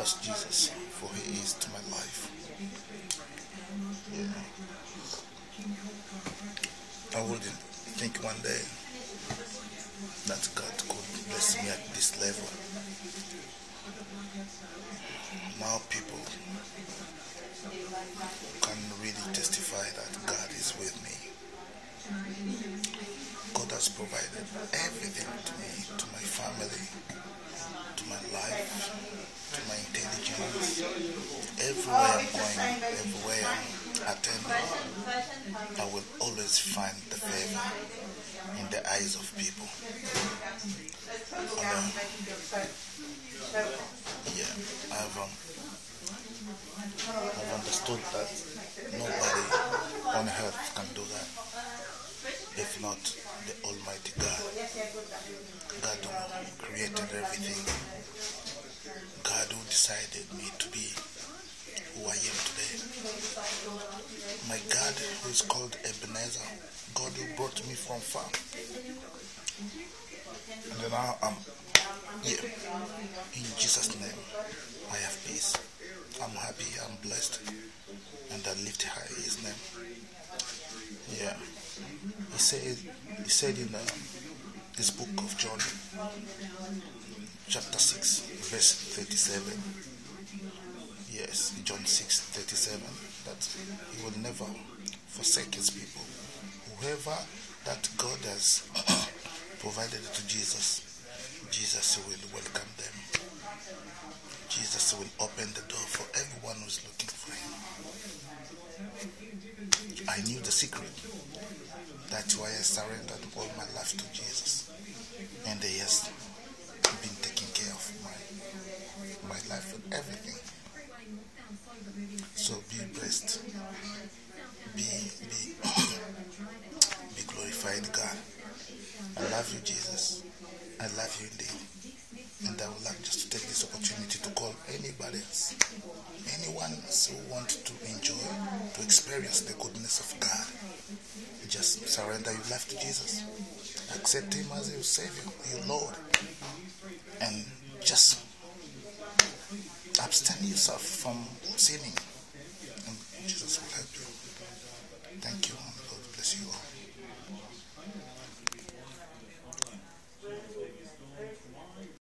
bless Jesus for He is to my life. Yeah. I wouldn't think one day that God could bless me at this level. Now people can really testify that God is with me. God has provided everything to me, to my family, to my life, to my intelligence. Everywhere I'm going, everywhere I'm attending, I will always find the favor in the eyes of people. I've understood that nobody on earth can do that if not the Almighty God. God who created everything. God who decided me to be who I am today. My God who is called Ebenezer. God who brought me from far. And now I'm here. In Jesus' name, I have peace. I'm happy, I'm blessed, and I lift high His name. Yeah. He said in this book of John, chapter 6, verse 37. Yes, John 6:37, that He will never forsake His people. Whoever that God has provided to Jesus, Jesus will welcome them. Jesus will open the door for everyone who is looking for Him. I knew the secret. That's why I surrendered all my life to Jesus. And He has been taking care of my life and everything. So be blessed. Be glorified, God. I love you, Jesus. I love you indeed. And I would like just to take this opportunity to call anybody else, anyone else who wants to enjoy, to experience the goodness of God. Just surrender your life to Jesus. Accept Him as your Savior, your Lord. And just abstain yourself from sinning. And Jesus will help you. Thank you, and God bless you all.